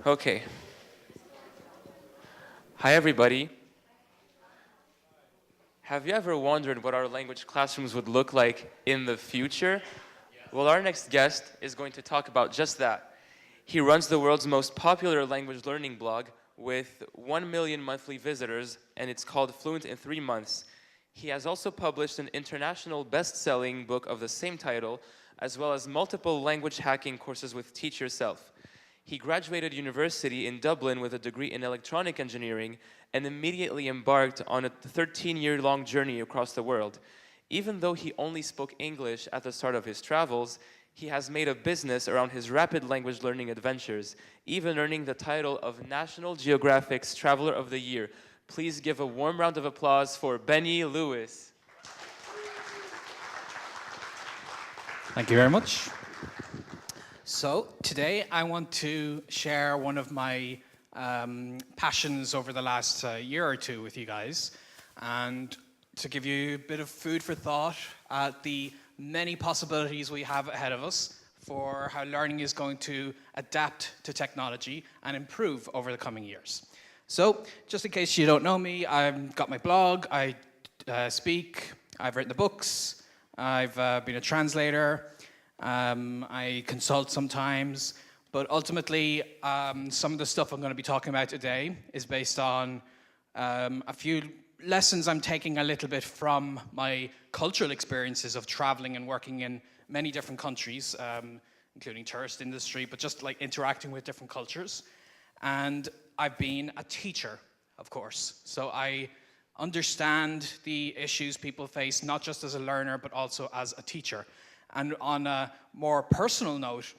Okay. Hi, everybody. Have you ever wondered what our language classrooms would look like in the future? Well, our next guest is going to talk about just that. He runs the world's most popular language learning blog with 1 million monthly visitors, and it's called Fluent in 3 months. He has also published an international best-selling book of the same title, as well as multiple language hacking courses with Teach Yourself. He graduated university in Dublin with a degree in electronic engineering and immediately embarked on a 13-year-long journey across the world. Even though he only spoke English at the start of his travels, he has made a business around his rapid language learning adventures, even earning the title of National Geographic's Traveler of the Year. Please give a warm round of applause for Benny Lewis. Thank you very much. So today I want to share one of my passions over the last year or two with you guys, and to give you a bit of food for thought at the many possibilities we have ahead of us for how learning is going to adapt to technology and improve over the coming years. So just in case you don't know me, I've got my blog, I speak, I've written the books, I've been a translator, I consult sometimes, but ultimately some of the stuff I'm going to be talking about today is based on a few lessons I'm taking a little bit from my cultural experiences of traveling and working in many different countries, including tourist industry, but just like interacting with different cultures. And I've been a teacher, of course, so I understand the issues people face, not just as a learner, but also as a teacher. And on a more personal note,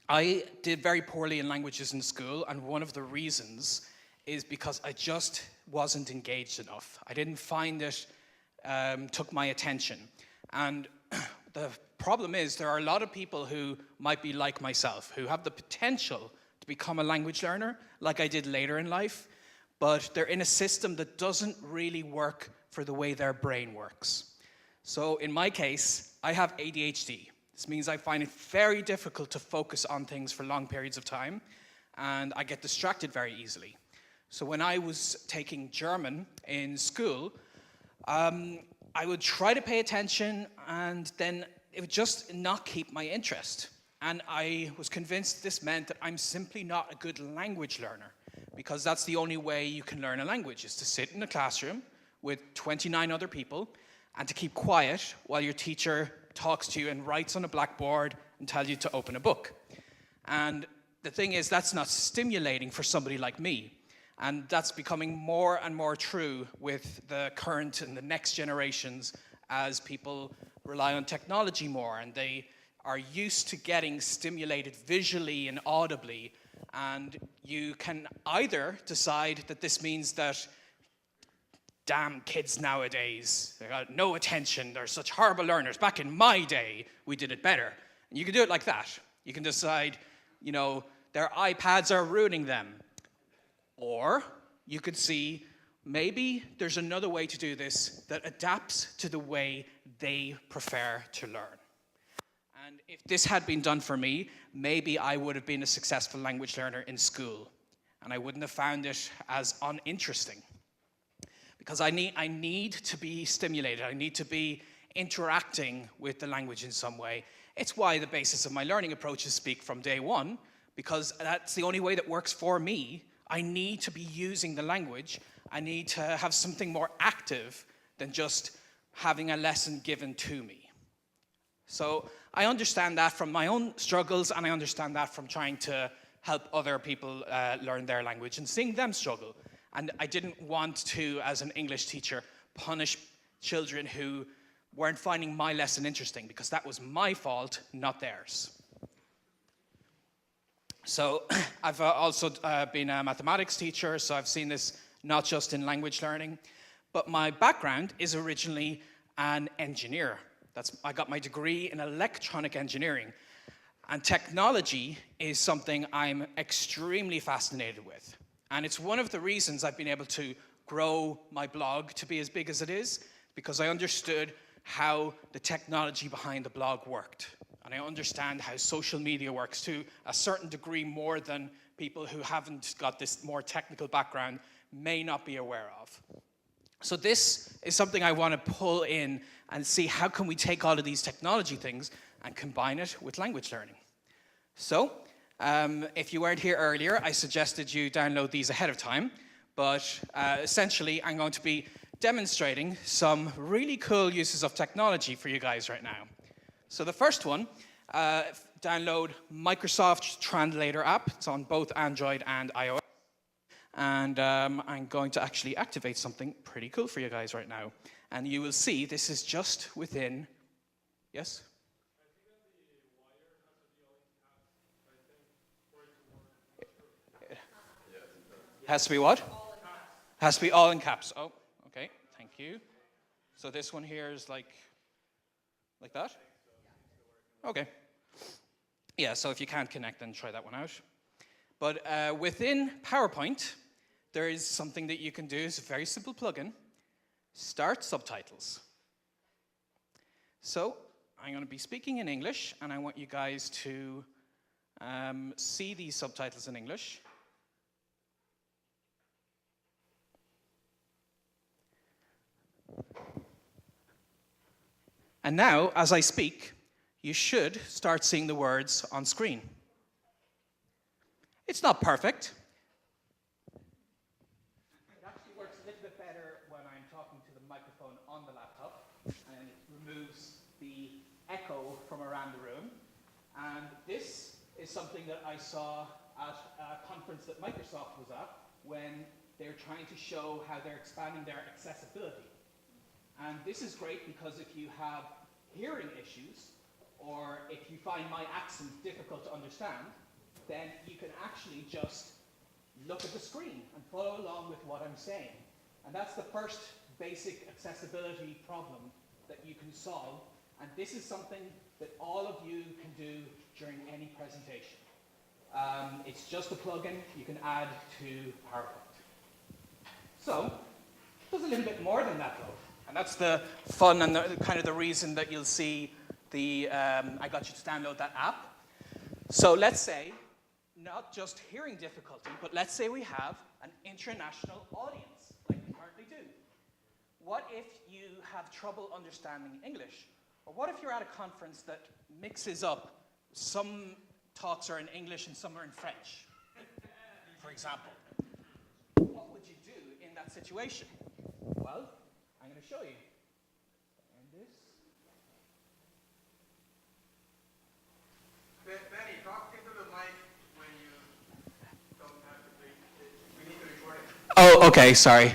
I did very poorly in languages in school, and one of the reasons is because I just wasn't engaged enough. I didn't find it took my attention. And the problem is there are a lot of people who might be like myself, who have the potential to become a language learner, like I did later in life, but they're in a system that doesn't really work for the way their brain works. So in my case, I have ADHD. This means I find it very difficult to focus on things for long periods of time, and I get distracted very easily. So when I was taking German in school, I would try to pay attention, and then it would just not keep my interest. And I was convinced this meant that I'm simply not a good language learner, because that's the only way you can learn a language, is to sit in a classroom with 29 other people and to keep quiet while your teacher talks to you and writes on a blackboard and tells you to open a book. And the thing is, that's not stimulating for somebody like me. And that's becoming more and more true with the current and the next generations as people rely on technology more, and they are used to getting stimulated visually and audibly. And you can either decide that this means that damn kids nowadays, they got no attention, they're such horrible learners. Back in my day, we did it better. And you can do it like that. You can decide, you know, their iPads are ruining them. Or you could see maybe there's another way to do this that adapts to the way they prefer to learn. And if this had been done for me, maybe I would have been a successful language learner in school, and I wouldn't have found it as uninteresting. Because I need to be stimulated, I need to be interacting with the language in some way. It's why the basis of my learning approach is speak from day one, because that's the only way that works for me. I need to be using the language. I need to have something more active than just having a lesson given to me. So I understand that from my own struggles, and I understand that from trying to help other people learn their language and seeing them struggle. And I didn't want to, as an English teacher, punish children who weren't finding my lesson interesting, because that was my fault, not theirs. So I've also been a mathematics teacher, so I've seen this not just in language learning, but my background is originally an engineer. I got my degree in electronic engineering, and technology is something I'm extremely fascinated with. And it's one of the reasons I've been able to grow my blog to be as big as it is, because I understood how the technology behind the blog worked. And I understand how social media works to a certain degree more than people who haven't got this more technical background may not be aware of. So this is something I want to pull in and see how can we take all of these technology things and combine it with language learning. So if you weren't here earlier, I suggested you download these ahead of time, but essentially I'm going to be demonstrating some really cool uses of technology for you guys right now. So the first one, download Microsoft Translator app. It's on both Android and iOS. And I'm going to actually activate something pretty cool for you guys right now. And you will see this is just within, yes? Has to be what? Has to be all in caps. Oh, okay, thank you. So this one here is like that? Okay. Yeah, so if you can't connect, then try that one out. But within PowerPoint, there is something that you can do. It's a very simple plugin. Start Subtitles. So I'm going to be speaking in English, and I want you guys to see these subtitles in English. And now, as I speak, you should start seeing the words on screen. It's not perfect. It actually works a little bit better when I'm talking to the microphone on the laptop, and it removes the echo from around the room. And this is something that I saw at a conference that Microsoft was at when they're trying to show how they're expanding their accessibility. And this is great because if you have hearing issues, or if you find my accent difficult to understand, then you can actually just look at the screen and follow along with what I'm saying. And that's the first basic accessibility problem that you can solve. And this is something that all of you can do during any presentation. It's just a plugin you can add to PowerPoint. So, there's a little bit more than that though. And that's the fun and kind of the reason that you'll see the, I got you to download that app. So let's say, not just hearing difficulty, but let's say we have an international audience, like we currently do. What if you have trouble understanding English? Or what if you're at a conference that mixes up, some talks are in English and some are in French, for example? What would you do in that situation? Well, I'm going to show you. And this. Benny, talk into the mic when you don't have to play. We need to record it. Oh, okay, sorry.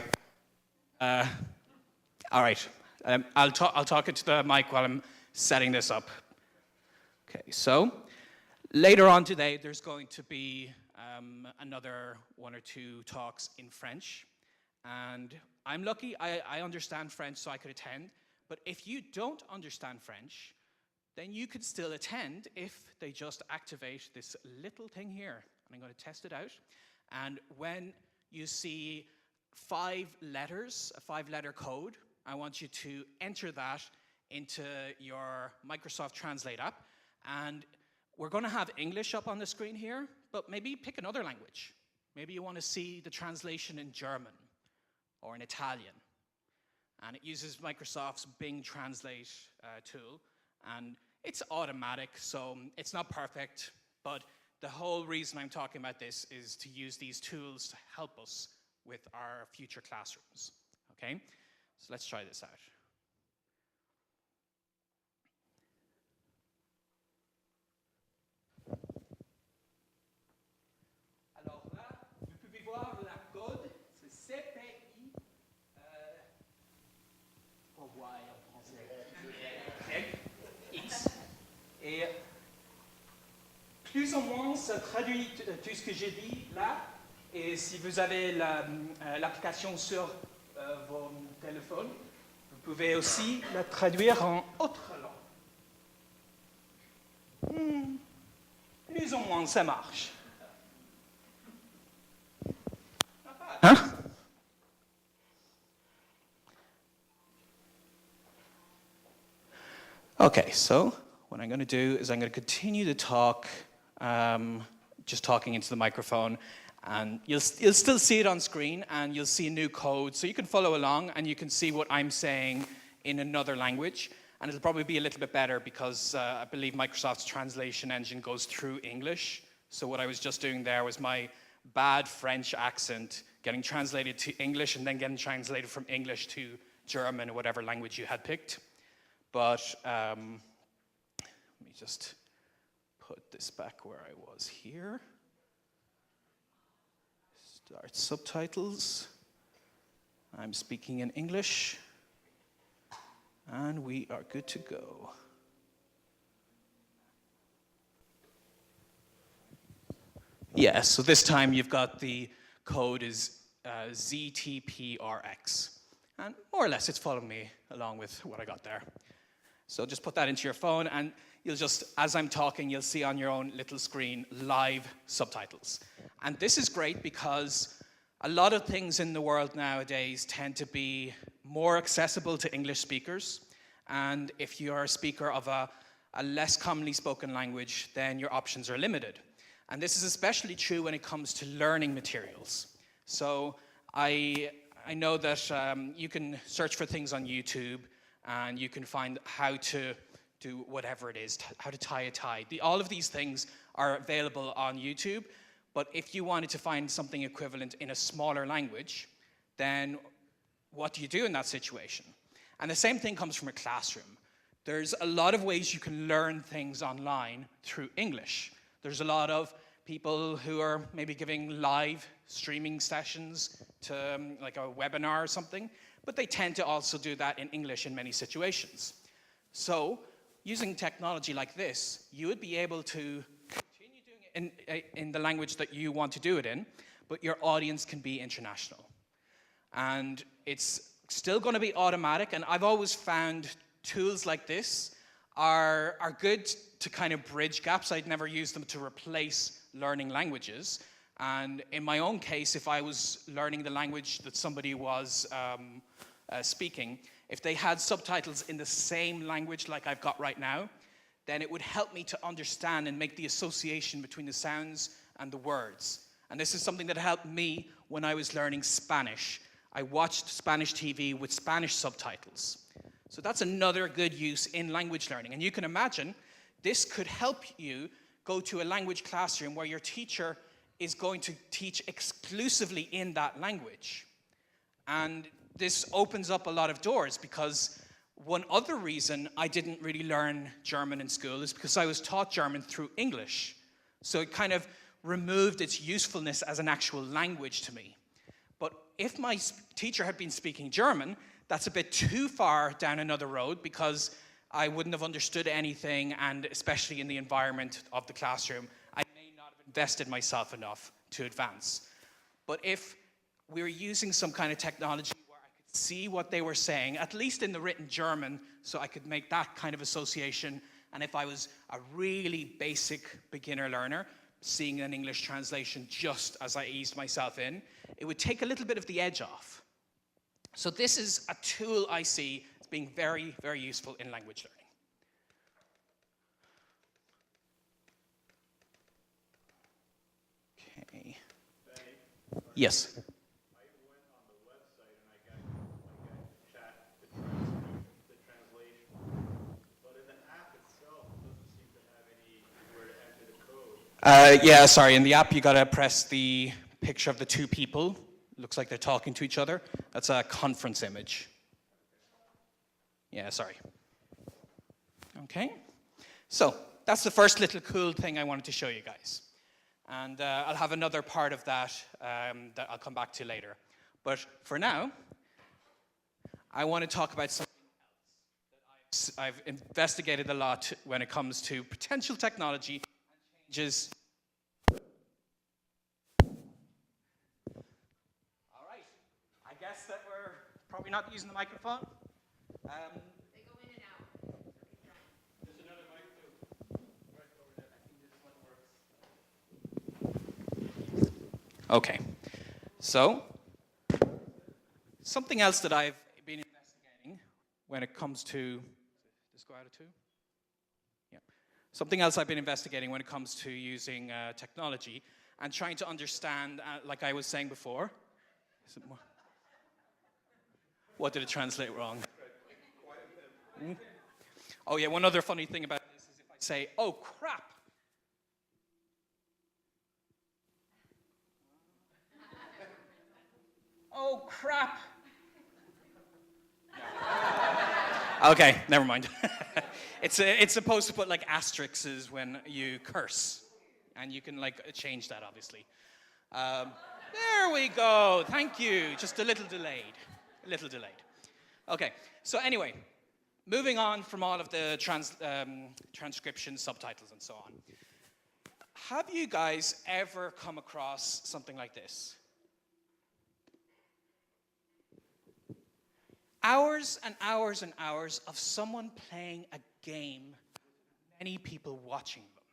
All right. I'll talk into the mic while I'm setting this up. Okay, so later on today, there's going to be another one or two talks in French. And I'm lucky, I understand French, so I could attend. But if you don't understand French, then you could still attend if they just activate this little thing here. And I'm going to test it out. And when you see 5 letters, a 5-letter code, I want you to enter that into your Microsoft Translate app. And we're going to have English up on the screen here, but maybe pick another language. Maybe you want to see the translation in German or in Italian. And it uses Microsoft's Bing Translate tool. And it's automatic, so it's not perfect. But the whole reason I'm talking about this is to use these tools to help us with our future classrooms. Okay? So let's try this out. Alors là, vous pouvez voir la code, c'est CPI. Oh, Y en français. X. Et plus ou moins, ça traduit tout ce que j'ai dit là. Et si vous avez l'application sur vos téléphones, vous pouvez aussi la traduire en autre langue. Plus ou moins, ça marche. Hein? Okay, so what I'm going to do is I'm going to continue to talk just talking into the microphone. And you'll still see it on screen, and you'll see new code. So you can follow along, and you can see what I'm saying in another language. And it'll probably be a little bit better because I believe Microsoft's translation engine goes through English. So what I was just doing there was my bad French accent getting translated to English and then getting translated from English to German or whatever language you had picked. But let me just put this back where I was here. Start subtitles. I'm speaking in English. And we are good to go. Yeah, so this time you've got the code is ZTPRX. And more or less it's following me along with what I got there. So just put that into your phone, and you'll just, as I'm talking, you'll see on your own little screen live subtitles. And this is great because a lot of things in the world nowadays tend to be more accessible to English speakers. And if you're a speaker of a less commonly spoken language, then your options are limited. And this is especially true when it comes to learning materials. So I know that you can search for things on YouTube, and you can find how to do whatever it is, how to tie a tie. All of these things are available on YouTube, but if you wanted to find something equivalent in a smaller language, then what do you do in that situation? And the same thing comes from a classroom. There's a lot of ways you can learn things online through English. There's a lot of people who are maybe giving live streaming sessions to like a webinar or something, but they tend to also do that in English in many situations. So using technology like this, you would be able to continue doing it in the language that you want to do it in, but your audience can be international. And it's still going to be automatic, and I've always found tools like this are good to kind of bridge gaps. I'd never use them to replace learning languages. And in my own case, if I was learning the language that somebody was speaking, if they had subtitles in the same language like I've got right now, then it would help me to understand and make the association between the sounds and the words. And this is something that helped me when I was learning Spanish. I watched Spanish TV with Spanish subtitles. So that's another good use in language learning. And you can imagine this could help you go to a language classroom where your teacher is going to teach exclusively in that language. And this opens up a lot of doors, because one other reason I didn't really learn German in school is because I was taught German through English. So it kind of removed its usefulness as an actual language to me. But if my teacher had been speaking German, that's a bit too far down another road, because I wouldn't have understood anything, and especially in the environment of the classroom, I may not have invested myself enough to advance. But if we were using some kind of technology where I could see what they were saying, at least in the written German, so I could make that kind of association, and if I was a really basic beginner learner, seeing an English translation just as I eased myself in, it would take a little bit of the edge off. So this is a tool I see as being very, very useful in language learning. Okay. Yes? I went on the website and I got chat to transcript the translation. But in the app itself, it doesn't seem to have anywhere to enter the code. Yeah, sorry. In the app, you got to press the picture of the two people. Looks like they're talking to each other. That's a conference image. Yeah, sorry. Okay. So that's the first little cool thing I wanted to show you guys. And I'll have another part of that that I'll come back to later. But for now, I want to talk about something else that I've investigated a lot when it comes to potential technology and changes. All right. I guess that we're probably not using the microphone. They go in and out. There's another mic too. Right over there. I think this one works. Okay. So, something else that I've been investigating when it comes to, does this go out of two? Yeah. Something else I've been investigating when it comes to using technology and trying to understand, like I was saying before. Is it more? What did it translate wrong? Oh yeah, one other funny thing about this is if I say, oh crap. Oh crap. Okay, never mind. It's supposed to put like asterisks when you curse. And you can like change that, obviously. There we go. Thank you. Just a little delayed. A little delayed. Okay, so anyway, moving on from all of the transcription, subtitles, and so on. Have you guys ever come across something like this? Hours and hours and hours of someone playing a game, many people watching them,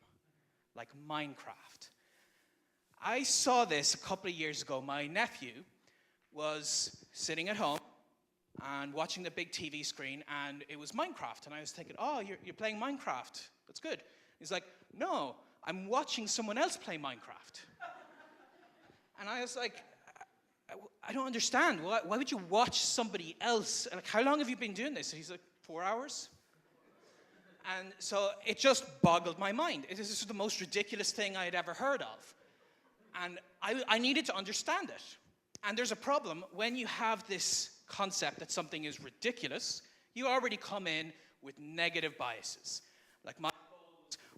like Minecraft. I saw this a couple of years ago. My nephew was sitting at home and watching the big TV screen, and it was Minecraft. And I was thinking, oh, you're playing Minecraft. That's good. He's like, no, I'm watching someone else play Minecraft. And I was like, I don't understand. Why would you watch somebody else? Like, how long have you been doing this? And he's like, 4 hours. And so it just boggled my mind. This is the most ridiculous thing I had ever heard of. And I needed to understand it. And there's a problem. When you have this concept that something is ridiculous, you already come in with negative biases. Like,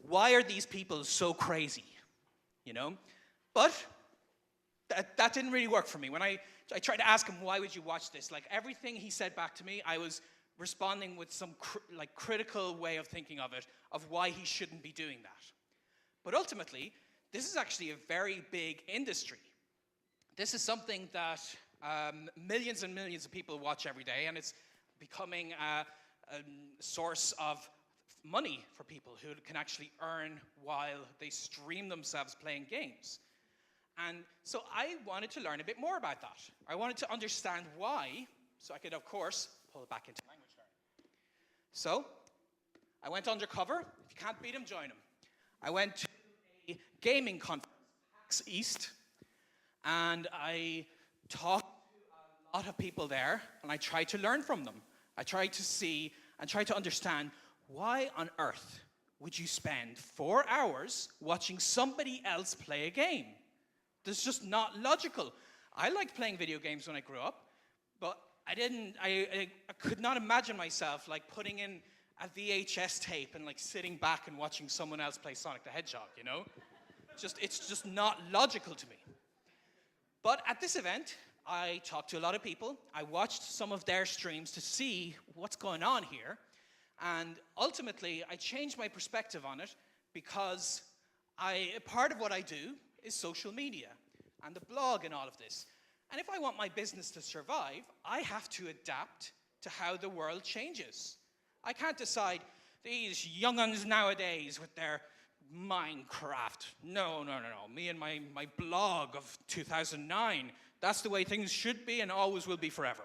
why are these people so crazy? You know? But that didn't really work for me. When I tried to ask him, why would you watch this? Like, everything he said back to me, I was responding with some critical way of thinking of it, of why he shouldn't be doing that. But ultimately, this is actually a very big industry. This is something that millions and millions of people watch every day, and it's becoming a source of money for people who can actually earn while they stream themselves playing games. And so I wanted to learn a bit more about that. I wanted to understand why, so I could, of course, pull it back into language learning. So I went undercover. If you can't beat him, join him. I went to a gaming conference, PAX East, and I talked to a lot of people there, and I tried to learn from them. I tried to see and try to understand, why on earth would you spend 4 hours watching somebody else play a game? That's just not logical. I liked playing video games when I grew up, but I could not imagine myself like putting in a VHS tape and like sitting back and watching someone else play Sonic the Hedgehog, you know? It's just not logical to me. But at this event, I talked to a lot of people. I watched some of their streams to see what's going on here. And ultimately, I changed my perspective on it because part of what I do is social media and the blog and all of this. And if I want my business to survive, I have to adapt to how the world changes. I can't decide, these young uns nowadays with their Minecraft. No. Me and my blog of 2009, that's the way things should be and always will be forever.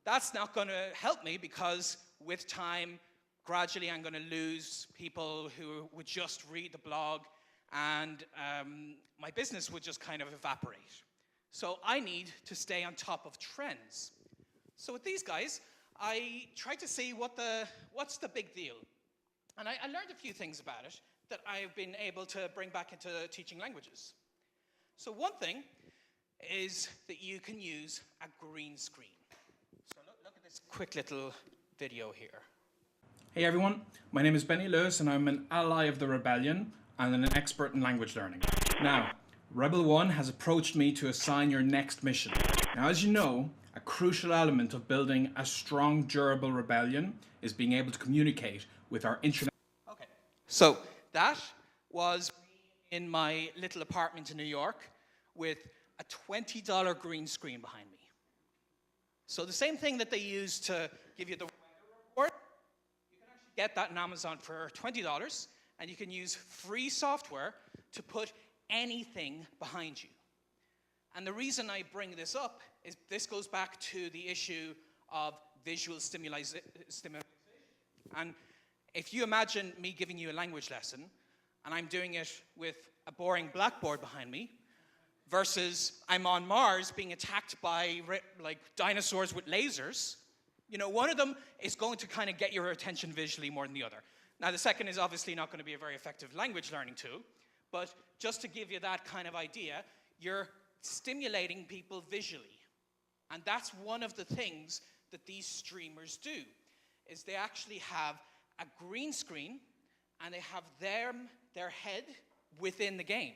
That's not going to help me because with time, gradually I'm going to lose people who would just read the blog, and my business would just kind of evaporate. So I need to stay on top of trends. So with these guys, I tried to see what's the big deal. And I learned a few things about it that I've been able to bring back into teaching languages. So one thing is that you can use a green screen. So look at this quick little video here. Hey everyone, my name is Benny Lewis and I'm an ally of the Rebellion and an expert in language learning. Now, Rebel One has approached me to assign your next mission. Now, as you know, a crucial element of building a strong, durable rebellion is being able to communicate with our internet. Okay, so that was me in my little apartment in New York with a $20 green screen behind me. So the same thing that they use to give you the weather report, you can actually get that on Amazon for $20, and you can use free software to put anything behind you. And the reason I bring this up is this goes back to the issue of visual stimulation. And If you imagine me giving you a language lesson, and I'm doing it with a boring blackboard behind me, versus I'm on Mars being attacked by like dinosaurs with lasers, you know, one of them is going to kind of get your attention visually more than the other. Now, the second is obviously not going to be a very effective language learning tool, but just to give you that kind of idea, you're stimulating people visually. And that's one of the things that these streamers do, is they actually have a green screen and they have their head within the game.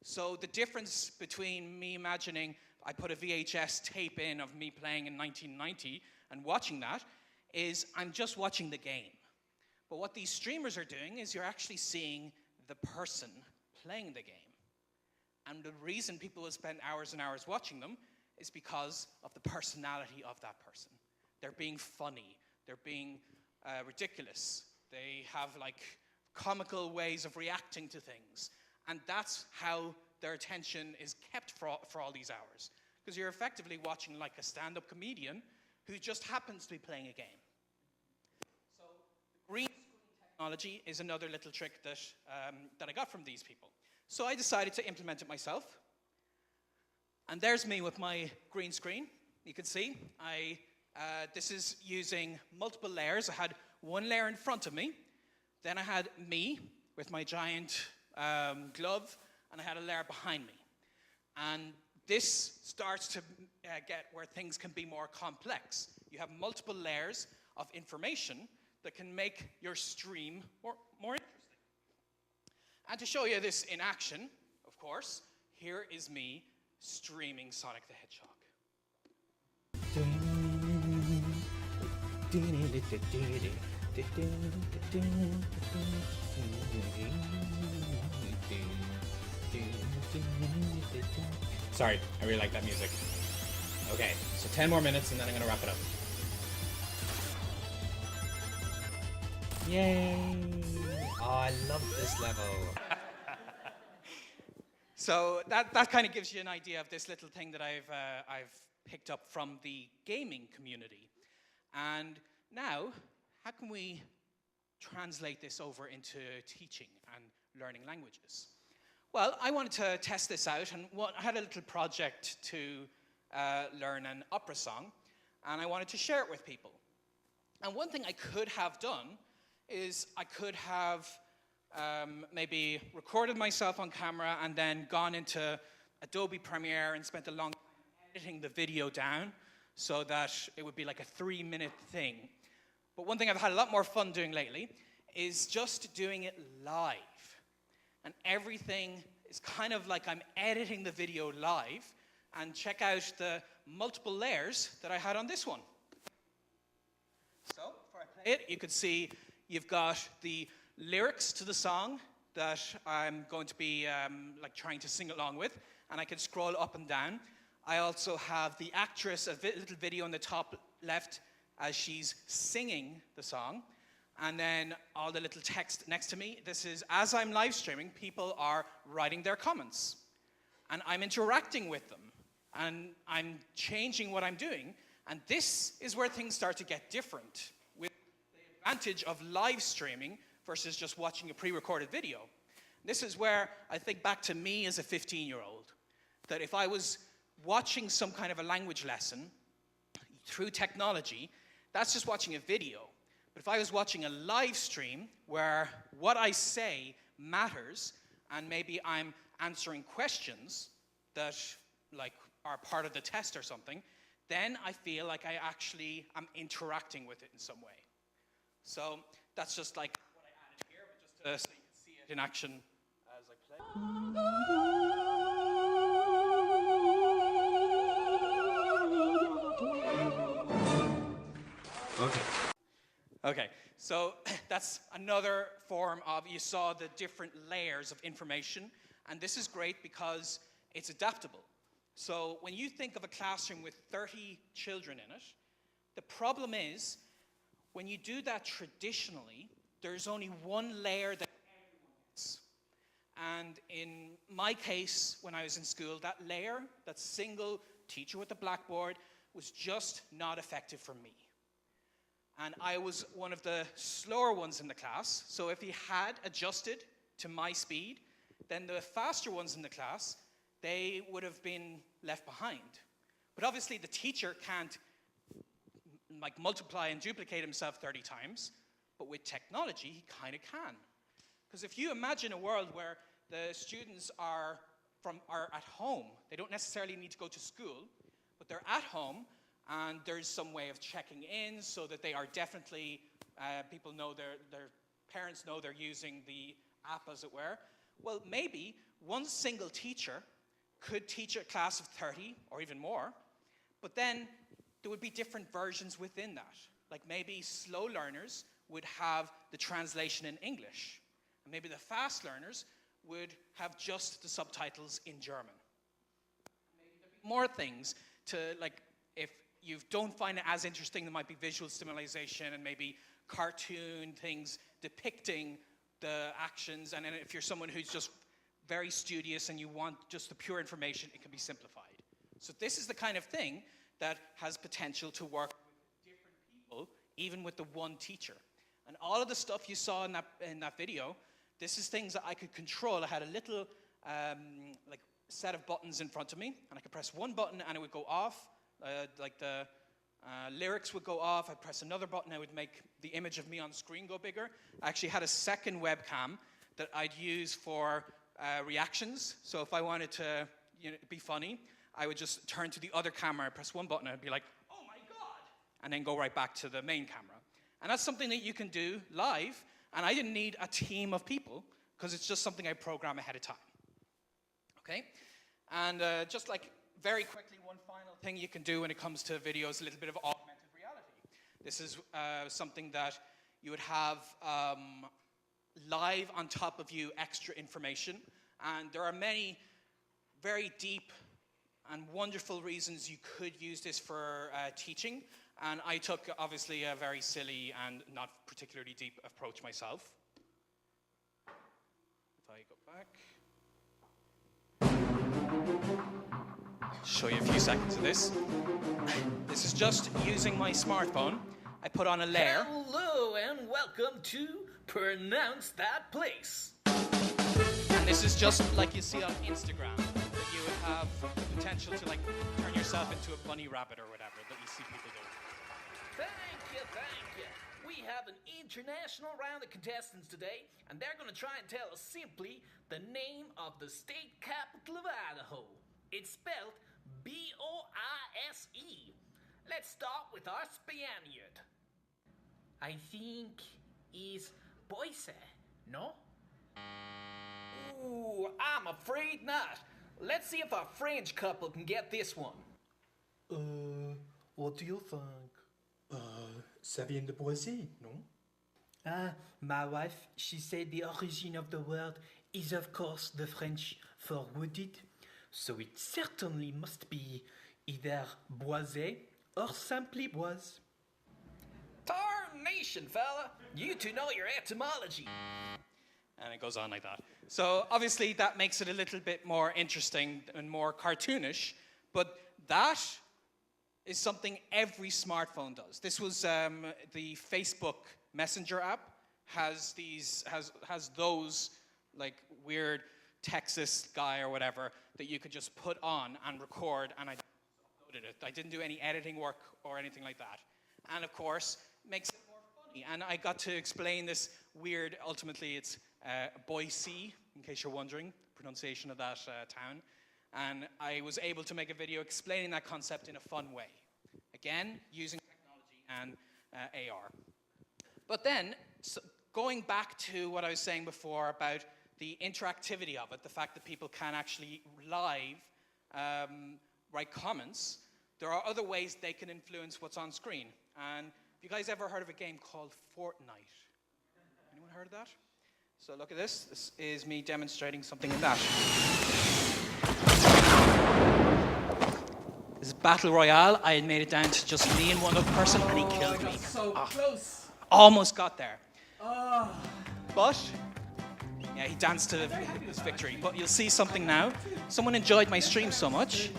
So the difference between me imagining I put a VHS tape in of me playing in 1990 and watching that is I'm just watching the game. But what these streamers are doing is you're actually seeing the person playing the game. And the reason people will spend hours and hours watching them is because of the personality of that person. They're being funny. They're being ridiculous. They have like comical ways of reacting to things. And that's how their attention is kept for all these hours. Because you're effectively watching like a stand-up comedian who just happens to be playing a game. So green screen technology is another little trick that I got from these people. So I decided to implement it myself. And there's me with my green screen. You can see this is using multiple layers. I had one layer in front of me. Then I had me with my giant glove, and I had a layer behind me. And this starts to get where things can be more complex. You have multiple layers of information that can make your stream more interesting. And to show you this in action, of course, here is me streaming Sonic the Hedgehog. Sorry, I really like that music. Okay, so 10 more minutes and then I'm gonna wrap it up. Yay! Oh, I love this level. So that kind of gives you an idea of this little thing that I've picked up from the gaming community. And now, how can we translate this over into teaching and learning languages? Well, I wanted to test this out, and I had a little project to learn an opera song, and I wanted to share it with people. And one thing I could have done is I could have maybe recorded myself on camera and then gone into Adobe Premiere and spent a long time editing the video down so that it would be like a 3-minute thing. But one thing I've had a lot more fun doing lately is just doing it live. And everything is kind of like I'm editing the video live, and check out the multiple layers that I had on this one. So, before I play it, you can see you've got the lyrics to the song that I'm going to be like trying to sing along with, and I can scroll up and down. I also have the actress, a little video in the top left as she's singing the song. And then all the little text next to me. This is, as I'm live streaming, people are writing their comments. And I'm interacting with them. And I'm changing what I'm doing. And this is where things start to get different, with the advantage of live streaming versus just watching a pre-recorded video. This is where I think back to me as a 15-year-old, that if I was watching some kind of a language lesson through technology, that's just watching a video. But if I was watching a live stream where what I say matters, and maybe I'm answering questions that like are part of the test or something, then I feel like I actually am interacting with it in some way. So that's just like what I added here, but just so you can see it in action as I play. Okay. Okay, so that's another form of, you saw the different layers of information, and this is great because it's adaptable. So when you think of a classroom with 30 children in it, the problem is, when you do that traditionally, there's only one layer that everyone gets. And in my case, when I was in school, that layer, that single teacher with the blackboard, was just not effective for me. And I was one of the slower ones in the class. So if he had adjusted to my speed, then the faster ones in the class, they would have been left behind. But obviously the teacher can't like multiply and duplicate himself 30 times, but with technology, he kind of can. Because if you imagine a world where the students are at home, they don't necessarily need to go to school, but they're at home, and there's some way of checking in so that they are definitely, people know their parents know they're using the app, as it were. Well, maybe one single teacher could teach a class of 30 or even more, but then there would be different versions within that. Like maybe slow learners would have the translation in English, and maybe the fast learners would have just the subtitles in German. Maybe there'd be more things to, like, if you don't find it as interesting, there might be visual stimulation and maybe cartoon things depicting the actions. And then if you're someone who's just very studious and you want just the pure information, it can be simplified. So this is the kind of thing that has potential to work with different people, even with the one teacher. And all of the stuff you saw in that video, this is things that I could control. I had a little like set of buttons in front of me, and I could press one button and it would go off. Like the lyrics would go off. I'd press another button, it would make the image of me on screen go bigger. I actually had a second webcam that I'd use for reactions. So if I wanted to be funny, I would just turn to the other camera, press one button, and I'd be like, oh my God, and then go right back to the main camera. And that's something that you can do live, and I didn't need a team of people, because it's just something I program ahead of time. Okay? And just like very quickly, one final thing you can do when it comes to video is a little bit of augmented reality. This is something that you would have live on top of you, extra information. And there are many very deep and wonderful reasons you could use this for teaching. And I took, obviously, a very silly and not particularly deep approach myself. If I go back. Show you a few seconds of this. This is just using my smartphone. I put on a layer. Hello and welcome to Pronounce That Place. And this is just like you see on Instagram, that you would have the potential to like turn yourself into a bunny rabbit or whatever that you see people do. Thank you. We have an international round of contestants today, and they're going to try and tell us simply the name of the state capital of Idaho. It's spelled B-O-I-S-E. Let's start with our Spaniard. I think is Boise, no? Ooh, I'm afraid not. Let's see if our French couple can get this one. What do you think? Ça vient de Boise, non? My wife, she said the origin of the word is of course the French for wooded, so it certainly must be either boisé or simply boise. Tarnation, fella. You two know your etymology. And it goes on like that. So obviously that makes it a little bit more interesting and more cartoonish, but that is something every smartphone does. This was the Facebook Messenger app has those like weird Texas guy or whatever that you could just put on and record, and I uploaded it. I didn't do any editing work or anything like that. And of course, makes it more funny. And I got to explain this weird, ultimately it's Boise, in case you're wondering, pronunciation of that town. And I was able to make a video explaining that concept in a fun way. Again, using technology and AR. But then, going back to what I was saying before about the interactivity of it, the fact that people can actually live write comments, there are other ways they can influence what's on screen. And have you guys ever heard of a game called Fortnite? Anyone heard of that? So look at this. This is me demonstrating something in that. This is Battle Royale. I had made it down to just me and one other person, and he killed me. So close. Almost got there. But, yeah, he danced to his victory. But you'll see something now. Someone enjoyed my stream so much,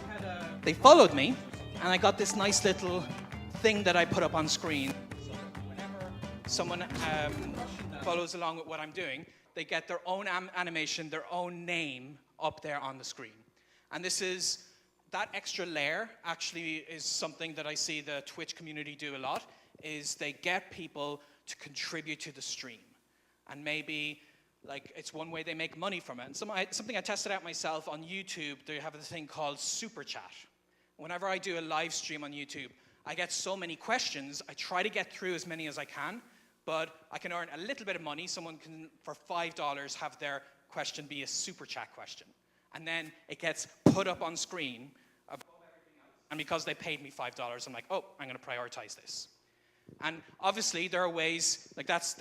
they followed me, and I got this nice little thing that I put up on screen. someone follows along with what I'm doing, they get their own animation, their own name up there on the screen. And that extra layer actually is something that I see the Twitch community do a lot, is they get people to contribute to the stream. And maybe, like, it's one way they make money from it. And something I tested out myself on YouTube, they have a thing called Super Chat. Whenever I do a live stream on YouTube, I get so many questions, I try to get through as many as I can, but I can earn a little bit of money. Someone can, for $5, have their question be a Super Chat question. And then it gets put up on screen above everything else. And because they paid me $5, I'm like, oh, I'm going to prioritize this. And obviously, there are ways, like that's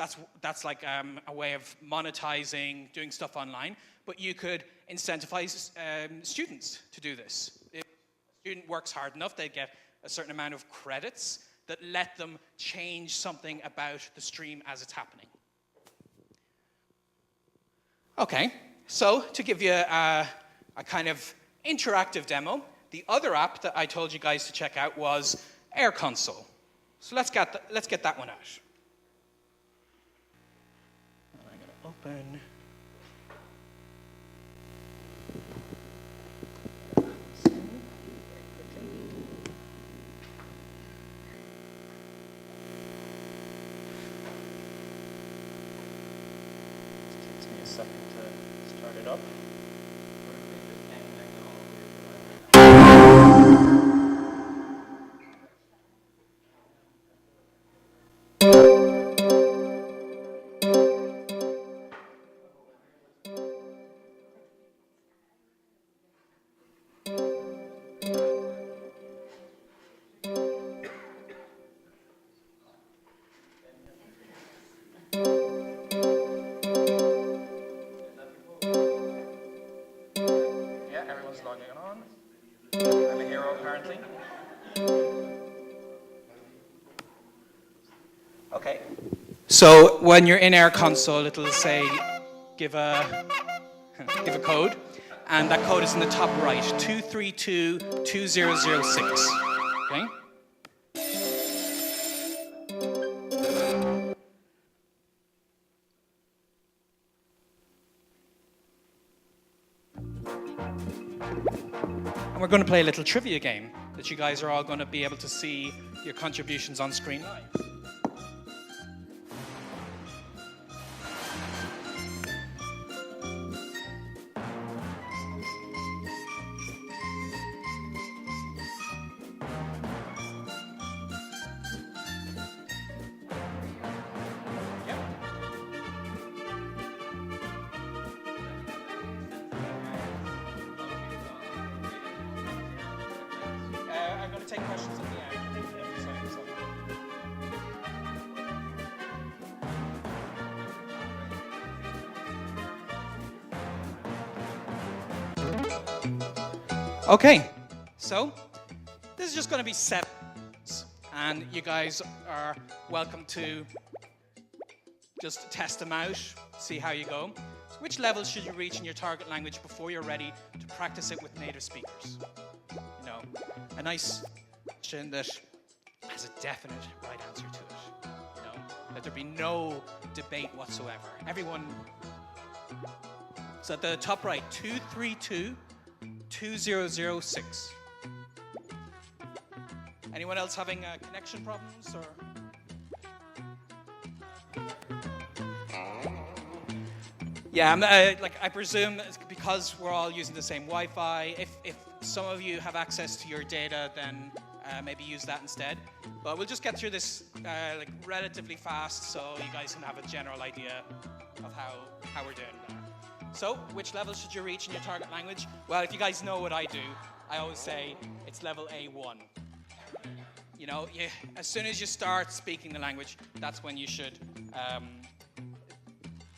like a way of monetizing, doing stuff online. But you could incentivize students to do this. If a student works hard enough, they get a certain amount of credits that let them change something about the stream as it's happening. Okay, so to give you a kind of interactive demo, the other app that I told you guys to check out was Air Console. So let's get that one out. And I'm going to open. It takes me a second to start it up. Okay. So when you're in Air Console, it'll say, give a code, and that code is in the top right, 2322006. Okay. And we're going to play a little trivia game that you guys are all going to be able to see your contributions on screen live. I'm going to take questions at the end. Okay, so this is just going to be 7, and you guys are welcome to just test them out, see how you go. So which level should you reach in your target language before you're ready to practice it with native speakers? You know, a nice question that has a definite right answer to it. You know, that there be no debate whatsoever. Everyone. So at the top right, 2322006. Anyone else having connection problems or? Yeah, I presume it's because we're all using the same Wi-Fi. If some of you have access to your data, then maybe use that instead. But we'll just get through this relatively fast, so you guys can have a general idea of how we're doing there. So, which level should you reach in your target language? Well, if you guys know what I do, I always say it's level A1. You know, as soon as you start speaking the language, that's when you should.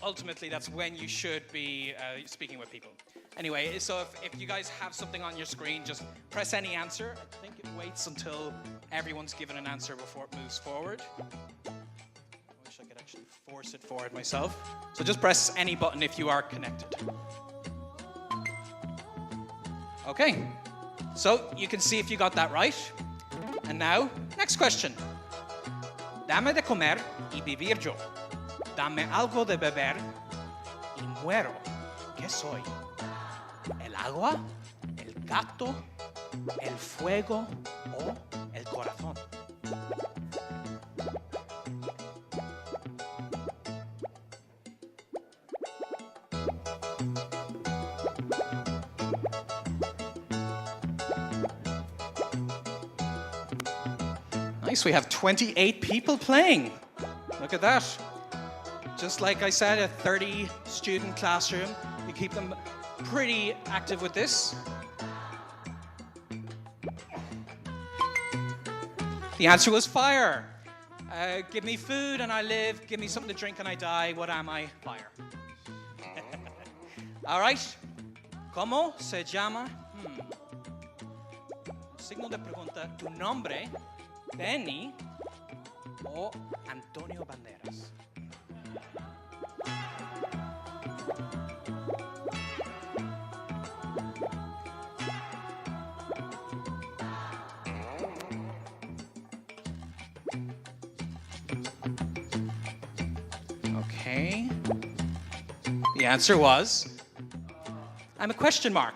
Ultimately, that's when you should be speaking with people. Anyway, so if you guys have something on your screen, just press any answer. I think it waits until everyone's given an answer before it moves forward. I wish I could actually force it forward myself. So just press any button if you are connected. Okay, so you can see if you got that right. And now, next question. Dame de comer y vivir yo. Dame algo de beber y muero. ¿Qué soy? ¿El agua? ¿El gato? ¿El fuego? ¿O el corazón? Nice, we have 28 people playing. Look at that. Just like I said, a 30-student classroom. You keep them pretty active with this. The answer was fire. Give me food and I live. Give me something to drink and I die. What am I? Fire. All right. ¿Cómo se llama? Signo de pregunta. ¿Tu nombre? Benny o Antonio Banderas? Okay. The answer was, I'm a question mark.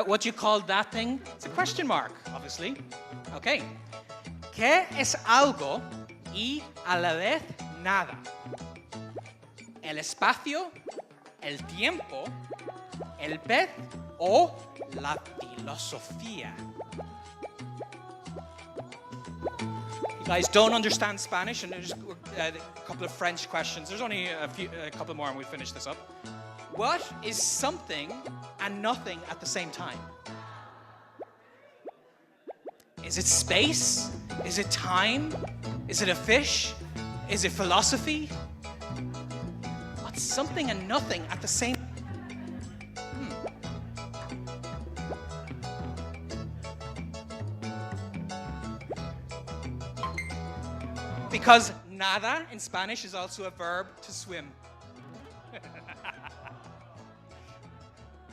What do you call that thing? It's a question mark, obviously. Okay. ¿Qué es algo y a la vez nada? ¿El espacio, el tiempo, el pez o la filosofía? You guys don't understand Spanish, and there's a couple of French questions. There's only a couple more and we finish this up. What is something and nothing at the same time? Is it space? Is it time? Is it a fish? Is it philosophy? What's something and nothing at the same time? Because nada in Spanish is also a verb to swim.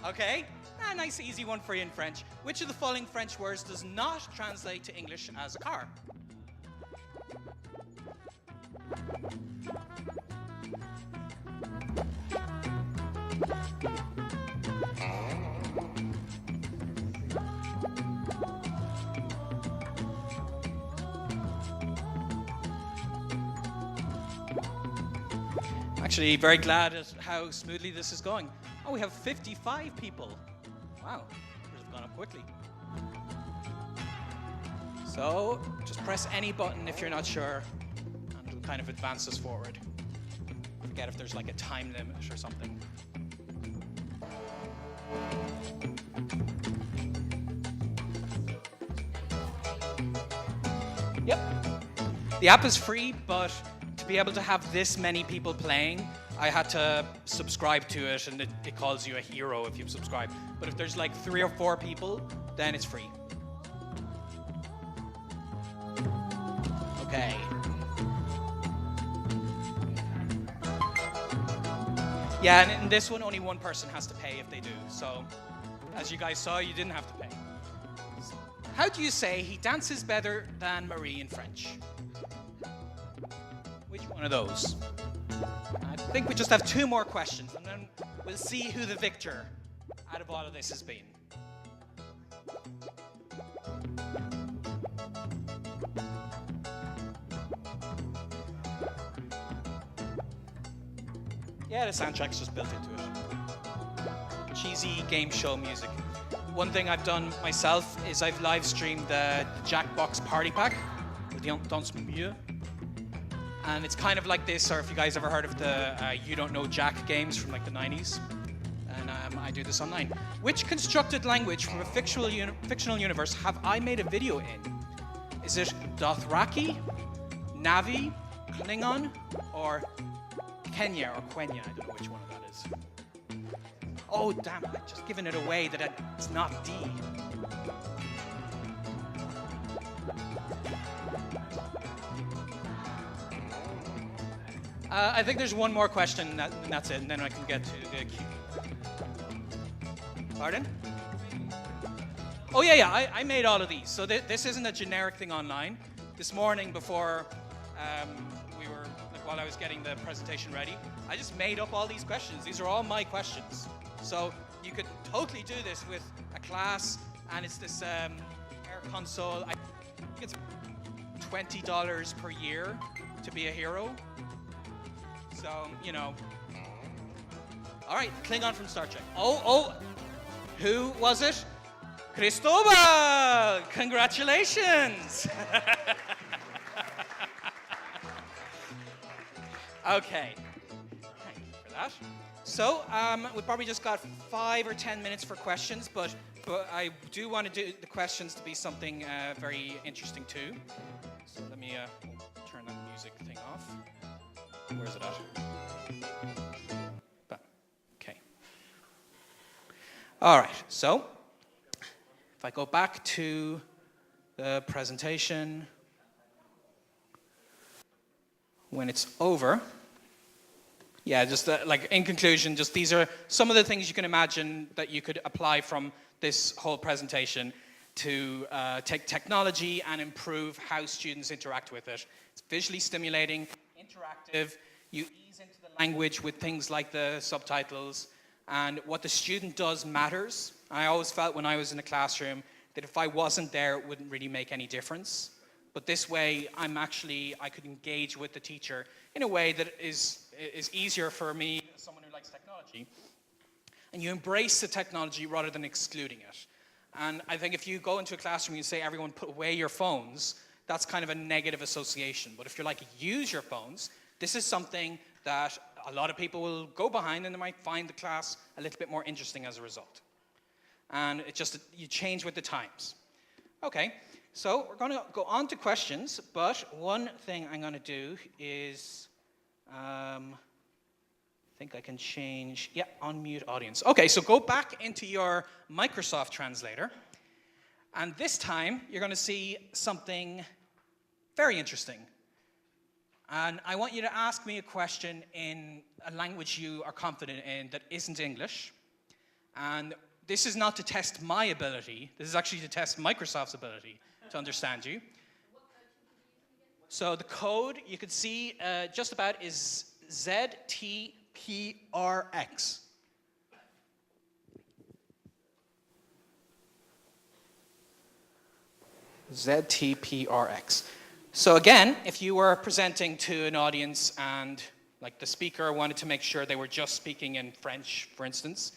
Okay? A nice easy one for you in French. Which of the following French words does not translate to English as a car? Actually, very glad at how smoothly this is going. Oh, we have 55 people. Wow, this has gone up quickly. So, just press any button if you're not sure, and it'll kind of advance us forward. I forget if there's like a time limit or something. Yep. The app is free, but to be able to have this many people playing, I had to subscribe to it, and it calls you a hero if you've subscribed. But if there's like 3 or 4 people, then it's free. Okay. Yeah, and in this one, only one person has to pay if they do. So, as you guys saw, you didn't have to pay. How do you say he dances better than Marie in French? Which one of those? I think we just have 2 more questions, and then we'll see who the victor out of all of this has been. Yeah, the soundtrack's just built into it. Cheesy game show music. One thing I've done myself is I've live streamed the Jackbox Party Pack, Danse Mieux. And it's kind of like this, or if you guys ever heard of the You Don't Know Jack games from like the 90s. And I do this online. Which constructed language from a fictional universe have I made a video in? Is it Dothraki, Navi, Klingon, or Kenya or Quenya? I don't know which one of that is. Oh, damn, I've just given it away that it's not D. I think there's one more question, and that's it, and then I can get to the Q. Pardon? Oh, yeah, I made all of these. So this isn't a generic thing online. This morning, before was getting the presentation ready, I just made up all these questions. These are all my questions. So you could totally do this with a class, and it's this air console. I think it's $20 per year to be a hero. So, you know. All right, Klingon from Star Trek. Oh, who was it? Cristobal! Congratulations! Okay, thank you for that. So, we probably just got 5 or 10 minutes for questions, but I do want to do the questions to be something very interesting too. So let me turn that music thing off. Where is it at? Okay. All right, so if I go back to the presentation, when it's over, yeah, just like in conclusion, just these are some of the things you can imagine that you could apply from this whole presentation to take technology and improve how students interact with it. It's visually stimulating, interactive, you ease into the language with things like the subtitles, and what the student does matters. I always felt when I was in a classroom that if I wasn't there, it wouldn't really make any difference. But this way, I could engage with the teacher in a way that is easier for me, someone who likes technology. And you embrace the technology rather than excluding it. And I think if you go into a classroom and you say, everyone put away your phones, that's kind of a negative association. But if you're like, use your phones, this is something that a lot of people will go behind, and they might find the class a little bit more interesting as a result. And it just, you change with the times. Okay, so we're going to go on to questions, but one thing I'm going to do is, I think I can change, yeah, unmute audience. Okay, so go back into your Microsoft Translator, and this time you're going to see something very interesting. And I want you to ask me a question in a language you are confident in that isn't English. And this is not to test my ability, this is actually to test Microsoft's ability to understand you. So the code you could see just about is ZTPRX. ZTPRX. So again, if you were presenting to an audience and like the speaker wanted to make sure they were just speaking in French, for instance,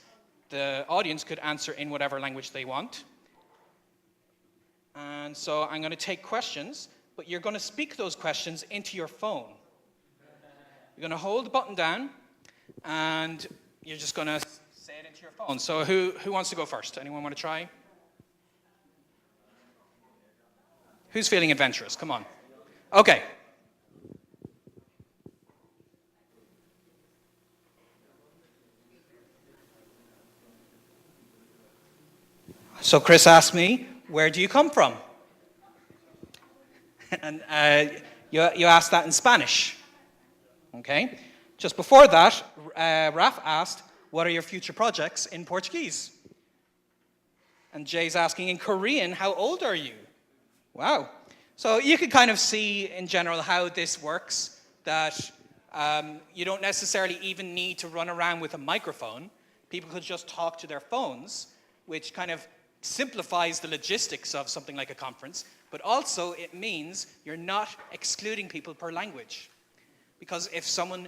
the audience could answer in whatever language they want. And so I'm going to take questions, but you're going to speak those questions into your phone. You're going to hold the button down, and you're just going to say it into your phone. So who wants to go first? Anyone want to try? Who's feeling adventurous? Come on. Okay. So Chris asked me, where do you come from? And you asked that in Spanish. Okay. Just before that, Raf asked, what are your future projects in Portuguese? And Jay's asking in Korean, how old are you? Wow. So you can kind of see in general how this works, that you don't necessarily even need to run around with a microphone. People could just talk to their phones, which kind of simplifies the logistics of something like a conference, but also it means you're not excluding people per language. Because if you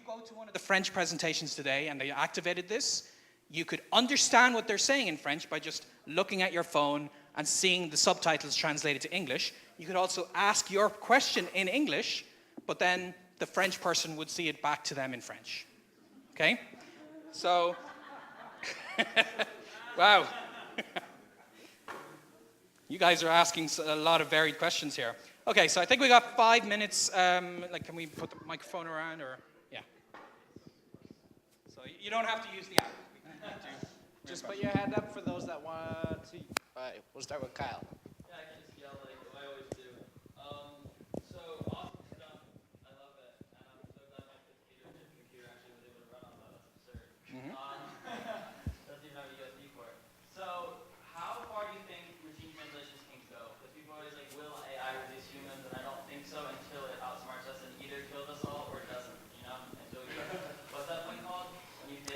go to one of the French presentations today and they activated this, you could understand what they're saying in French by just looking at your phone and seeing the subtitles translated to English. You could also ask your question in English, but then the French person would see it back to them in French. Okay? So, wow. You guys are asking a lot of varied questions here. Okay, so I think we got 5 minutes. Can we put the microphone around, or yeah? So you don't have to use the app. Just put your hand up for those that want to. All right, we'll start with Kyle. Yeah, I can just yell like I always do. So awesome stuff. I love it. And I'm so glad my computer actually was able to run on that. That's absurd. Doesn't even have a USB port. So how far do you think machine translations can go? Because people are always like, will AI reduce humans? And I don't think so until it outsmarts us and either kills us all or does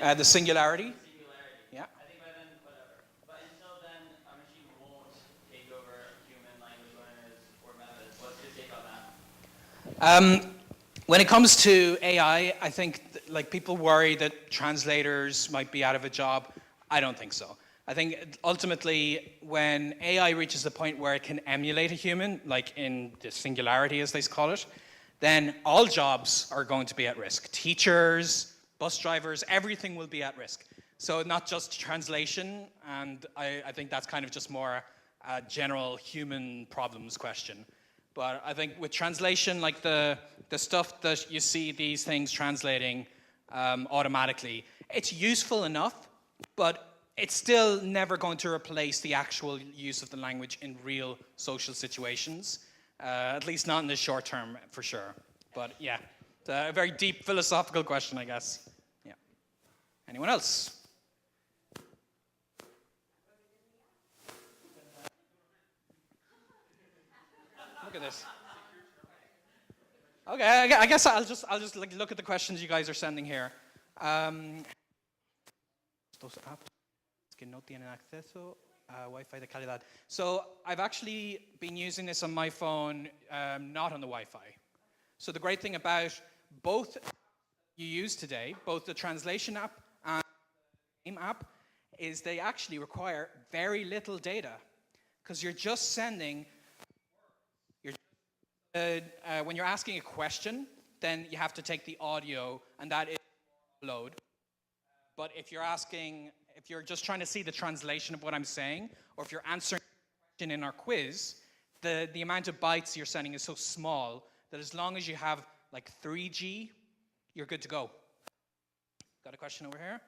The singularity. Singularity. Yeah. I think by then, whatever. But until then, a machine won't take over human language learners or methods. What's your take on that? When it comes to AI, I think like people worry that translators might be out of a job. I don't think so. I think ultimately when AI reaches the point where it can emulate a human, like in the singularity as they call it, then all jobs are going to be at risk. Teachers, bus drivers, everything will be at risk. So not just translation, and I think that's kind of just more a general human problems question. But I think with translation, like the stuff that you see these things translating automatically, it's useful enough, but it's still never going to replace the actual use of the language in real social situations, at least not in the short term, for sure. But yeah, it's a very deep philosophical question, I guess. Yeah. Anyone else? Look at this. Okay, I guess I'll just like look at the questions you guys are sending here. Estos apps que no tienen acceso a Wi-Fi de calidad. So I've actually been using this on my phone, not on the Wi-Fi. So the great thing about both you use today, both the translation app and the game app, is they actually require very little data, because you're just sending. When you're asking a question, then you have to take the audio, and that is upload. But if you're just trying to see the translation of what I'm saying, or if you're answering a question in our quiz, the amount of bytes you're sending is so small that as long as you have like 3G, you're good to go. Got a question over here?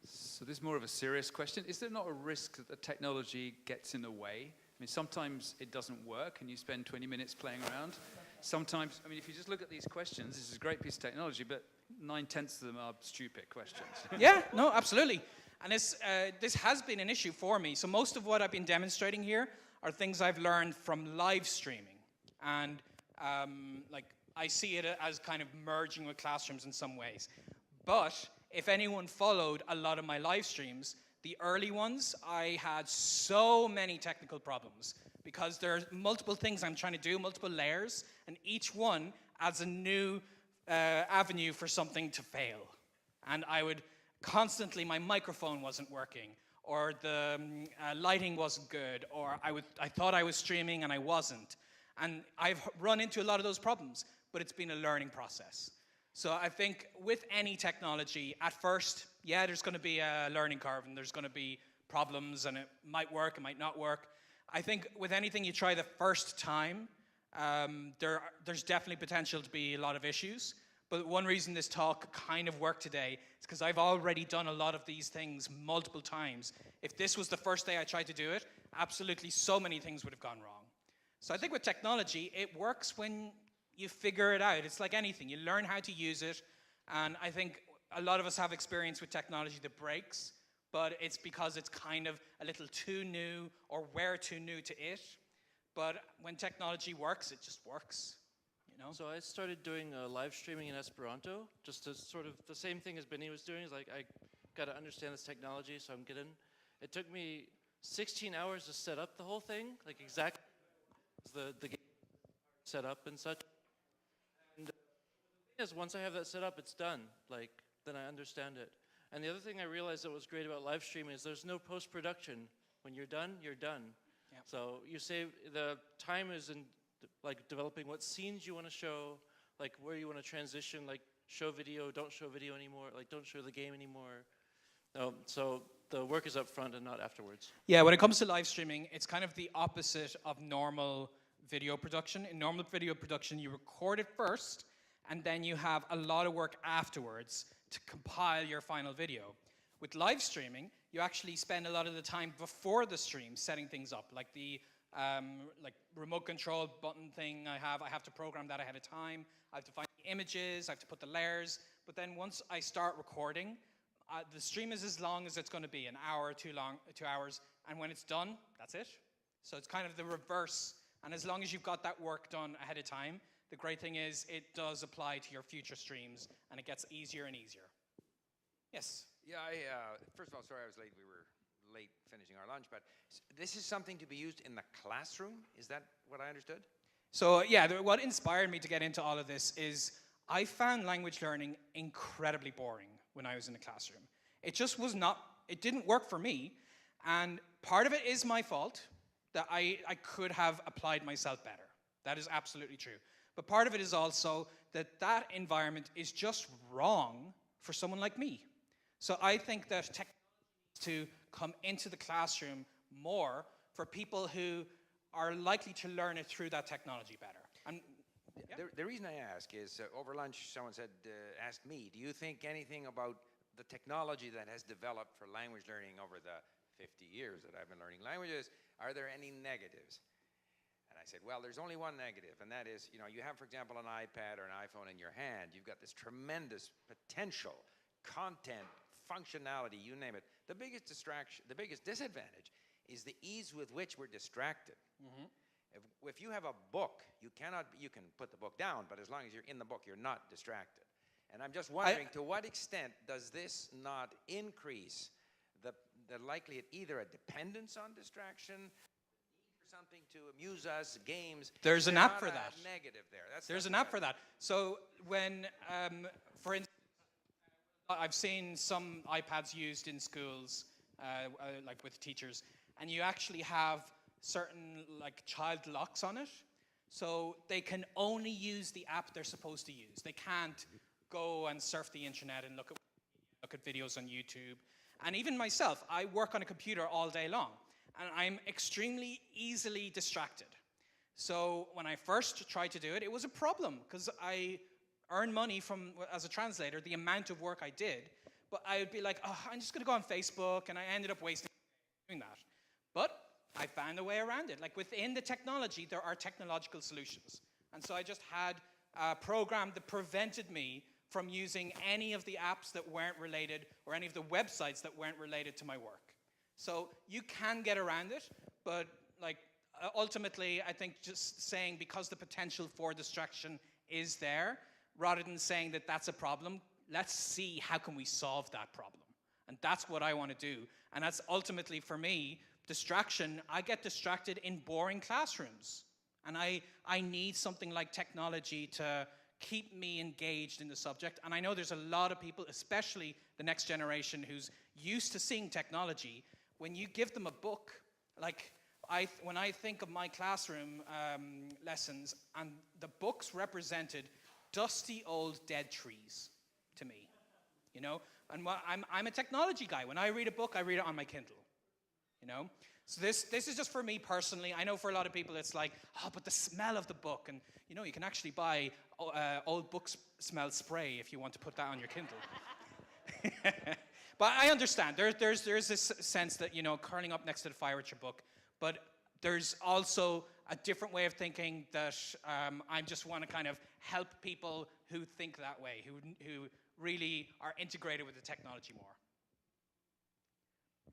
So this is more of a serious question. Is there not a risk that the technology gets in the way? I mean, sometimes it doesn't work and you spend 20 minutes playing around. Sometimes, I mean, if you just look at these questions, this is a great piece of technology, but 9/10 of them are stupid questions. Yeah, no, absolutely. And this has been an issue for me. So most of what I've been demonstrating here are things I've learned from live streaming. And like I see it as kind of merging with classrooms in some ways. But if anyone followed a lot of my live streams, the early ones, I had so many technical problems because there are multiple things I'm trying to do, multiple layers, and each one adds a new avenue for something to fail. And I would constantly, my microphone wasn't working, or the lighting wasn't good, or I thought I was streaming and I wasn't. And I've run into a lot of those problems, but it's been a learning process. So I think with any technology, at first, yeah, there's going to be a learning curve and there's going to be problems and it might work, it might not work. I think with anything you try the first time, there's definitely potential to be a lot of issues. But one reason this talk kind of worked today is because I've already done a lot of these things multiple times. If this was the first day I tried to do it, absolutely so many things would have gone wrong. So I think with technology, it works when you figure it out. It's like anything. You learn how to use it. And I think a lot of us have experience with technology that breaks, but it's because it's kind of a little too new or we're too new to it. But when technology works, it just works. You know? So I started doing live streaming in Esperanto, just to sort of the same thing as Benny was doing. Is like I got to understand this technology, so I'm getting. It took me 16 hours to set up the whole thing, like exactly the game set up and such. And the thing is, once I have that set up, it's done. Like then I understand it. And the other thing I realized that was great about live streaming is there's no post-production. When you're done, you're done. Yep. So you save the time is in like developing what scenes you want to show, like where you want to transition, like show video, don't show video anymore, like don't show the game anymore. So the work is up front and not afterwards. Yeah, when it comes to live streaming, it's kind of the opposite of normal video production. In normal video production, you record it first, and then you have a lot of work afterwards to compile your final video. With live streaming, you actually spend a lot of the time before the stream setting things up, like the like remote control button thing I have to program that ahead of time. I have to find the images, I have to put the layers. But then once I start recording, the stream is as long as it's going to be, an hour, 2 hours. And when it's done, that's it. So it's kind of the reverse And as long as you've got that work done ahead of time, the great thing is it does apply to your future streams, and it gets easier and easier. Yes? Yeah, first of all, sorry I was late. We were late finishing our lunch, but this is something to be used in the classroom? Is that what I understood? So yeah, what inspired me to get into all of this is I found language learning incredibly boring when I was in the classroom. It just was not, it didn't work for me, and part of it is my fault, that I could have applied myself better. That is absolutely true. But part of it is also that that environment is just wrong for someone like me. So I think that technology needs to come into the classroom more for people who are likely to learn it through that technology better. And yeah. The reason I ask is, over lunch, someone asked me, do you think anything about the technology that has developed for language learning over the 50 years that I've been learning languages, are there any negatives? And I said, well, there's only one negative, and that is, you have, for example, an iPad or an iPhone in your hand. You've got this tremendous potential, content, functionality, you name it. The biggest distraction, the biggest disadvantage is the ease with which we're distracted. Mm-hmm. If you have a book, you can put the book down, but as long as you're in the book, you're not distracted. And I'm just wondering, to what extent does this not increase the likelihood, either a dependence on distraction, the need for something to amuse us, games? There's an app for not that. A negative there. There's an app for that. So when, for instance, I've seen some iPads used in schools, like with teachers, and you actually have certain like child locks on it. So they can only use the app they're supposed to use. They can't go and surf the internet and look at videos on YouTube. And even myself, I work on a computer all day long, and I'm extremely easily distracted. So when I first tried to do it, it was a problem, because I earn money as a translator, the amount of work I did, but I would be like, oh, I'm just gonna go on Facebook, and I ended up wasting doing that. But I found a way around it. Like within the technology, there are technological solutions. And so I just had a program that prevented me from using any of the apps that weren't related or any of the websites that weren't related to my work. So you can get around it, but like ultimately, I think just saying because the potential for distraction is there, rather than saying that that's a problem, let's see how can we solve that problem. And that's what I want to do. And that's ultimately, for me, distraction. I get distracted in boring classrooms. And I need something like technology to keep me engaged in the subject. And I know there's a lot of people, especially the next generation, who's used to seeing technology. When you give them a book, like when I think of my classroom lessons, and the books represented dusty old dead trees to me, And I'm a technology guy. When I read a book, I read it on my Kindle, So this is just for me personally. I know for a lot of people it's like, oh, but the smell of the book. And, you can actually buy old book smell spray if you want to put that on your Kindle. But I understand. There's this sense that, curling up next to the fire with your book. But there's also a different way of thinking that I just want to kind of help people who think that way, who really are integrated with the technology more.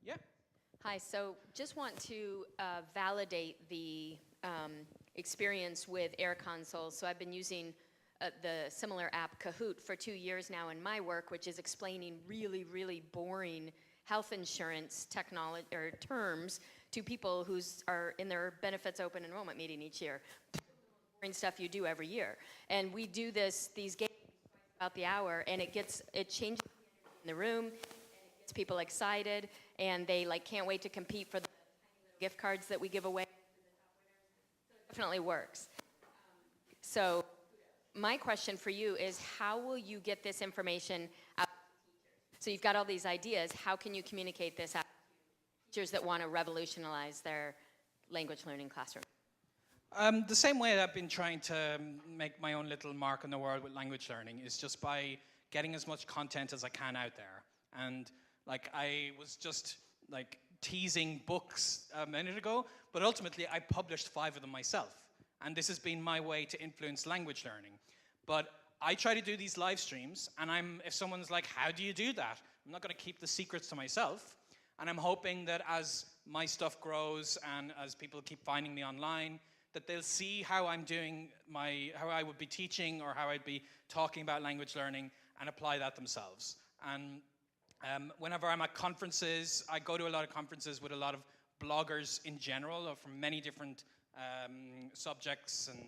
Yeah. Hi, so just want to validate the experience with Air Console. So I've been using the similar app Kahoot for 2 years now in my work, which is explaining really, really boring health insurance technology or terms to people who are in their benefits open enrollment meeting each year. Boring stuff you do every year. And we do these games about the hour, and it changes in the room, and it gets people excited, and they can't wait to compete for the gift cards that we give away. So it definitely works. So my question for you is, how will you get this information out to teachers? So you've got all these ideas. How can you communicate this out to teachers that want to revolutionize their language learning classroom? The same way that I've been trying to make my own little mark on the world with language learning is just by getting as much content as I can out there. And I was just teasing books a minute ago, but ultimately I published 5 of them myself. And this has been my way to influence language learning. But I try to do these live streams, and if someone's like, how do you do that? I'm not going to keep the secrets to myself. And I'm hoping that as my stuff grows and as people keep finding me online, that they'll see how I'm doing how I would be teaching or how I'd be talking about language learning and apply that themselves. And whenever I'm at conferences, I go to a lot of conferences with a lot of bloggers in general, or from many different subjects and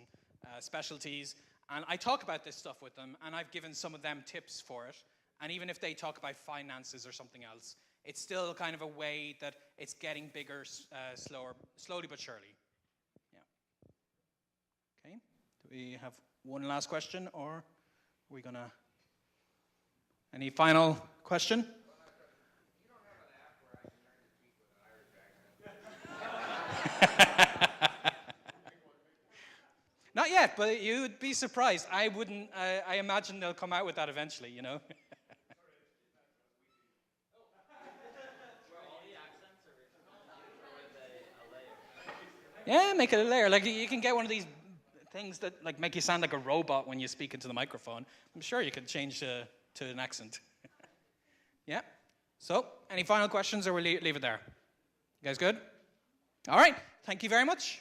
specialties, and I talk about this stuff with them, and I've given some of them tips for it. And even if they talk about finances or something else, it's still kind of a way that it's getting bigger slowly but surely. Yeah. Okay. Do we have one last question, or are we gonna? Any final question? Not yet, but you would be surprised. I wouldn't. I imagine they'll come out with that eventually. You know. Yeah, make it a layer. Like you can get one of these things that like make you sound like a robot when you speak into the microphone. I'm sure you could change to an accent. Yeah. So, any final questions, or we'll leave it there? You guys good? All right. Thank you very much.